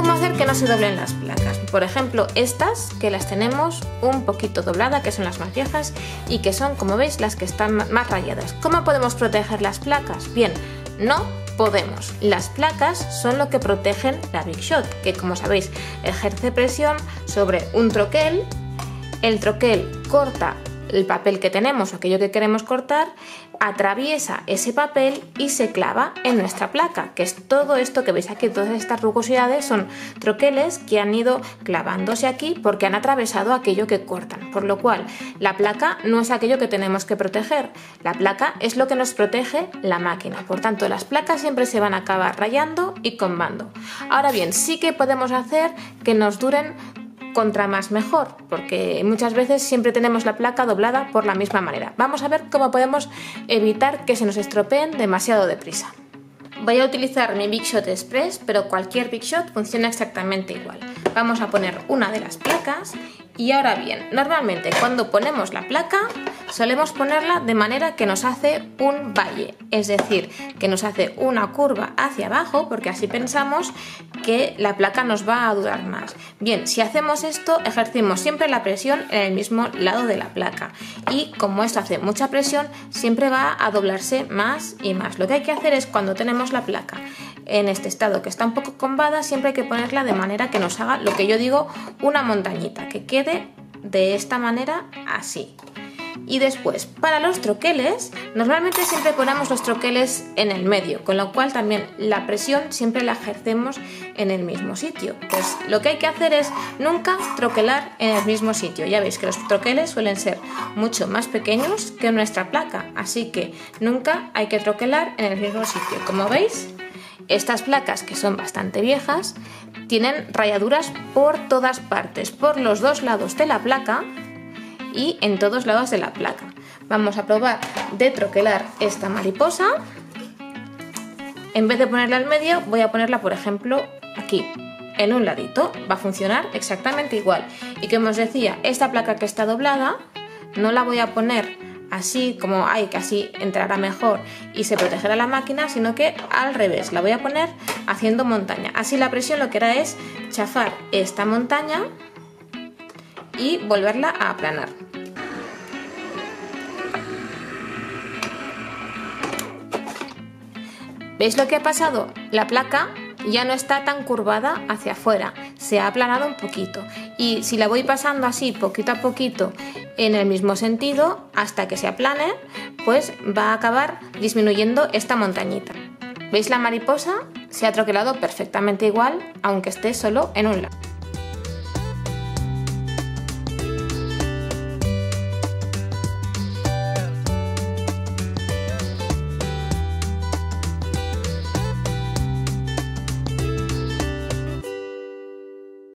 ¿Cómo hacer que no se doblen las placas? Por ejemplo, estas que las tenemos un poquito dobladas, que son las más viejas y que son, como veis, las que están más rayadas. ¿Cómo podemos proteger las placas? Bien, no podemos. Las placas son lo que protegen la Big Shot, que como sabéis ejerce presión sobre un troquel. El troquel corta el papel que tenemos o aquello que queremos cortar, atraviesa ese papel y se clava en nuestra placa, que es todo esto que veis aquí. Todas estas rugosidades son troqueles que han ido clavándose aquí porque han atravesado aquello que cortan, por lo cual la placa no es aquello que tenemos que proteger, la placa es lo que nos protege la máquina. Por tanto, las placas siempre se van a acabar rayando y combando. Ahora bien, sí que podemos hacer que nos duren contra más mejor, porque muchas veces siempre tenemos la placa doblada por la misma manera. Vamos a ver cómo podemos evitar que se nos estropeen demasiado deprisa. Voy a utilizar mi Big Shot Express, pero cualquier Big Shot funciona exactamente igual. Vamos a poner una de las placas y ahora bien, normalmente cuando ponemos la placa solemos ponerla de manera que nos hace un valle, es decir, que nos hace una curva hacia abajo, porque así pensamos que la placa nos va a durar más. Bien, si hacemos esto, ejercemos siempre la presión en el mismo lado de la placa y como esto hace mucha presión, siempre va a doblarse más y más. Lo que hay que hacer es, cuando tenemos la placa en este estado que está un poco combada, siempre hay que ponerla de manera que nos haga lo que yo digo una montañita, que quede de esta manera así. Y después, para los troqueles, normalmente siempre ponemos los troqueles en el medio, con lo cual también la presión siempre la ejercemos en el mismo sitio. Pues lo que hay que hacer es nunca troquelar en el mismo sitio. Ya veis que los troqueles suelen ser mucho más pequeños que nuestra placa, así que nunca hay que troquelar en el mismo sitio. Como veis, estas placas, que son bastante viejas, tienen rayaduras por todas partes, por los dos lados de la placa y en todos lados de la placa. Vamos a probar de troquelar esta mariposa. En vez de ponerla al medio, voy a ponerla, por ejemplo, aquí, en un ladito. Va a funcionar exactamente igual. Y como os decía, esta placa que está doblada, no la voy a poner así como hay, que así entrará mejor y se protegerá la máquina, sino que al revés, la voy a poner haciendo montaña. Así la presión lo que hará es chafar esta montaña y volverla a aplanar. ¿Veis lo que ha pasado? La placa ya no está tan curvada hacia afuera, se ha aplanado un poquito, y si la voy pasando así poquito a poquito en el mismo sentido hasta que se aplane, pues va a acabar disminuyendo esta montañita. ¿Veis? La mariposa se ha troquelado perfectamente igual, aunque esté solo en un lado.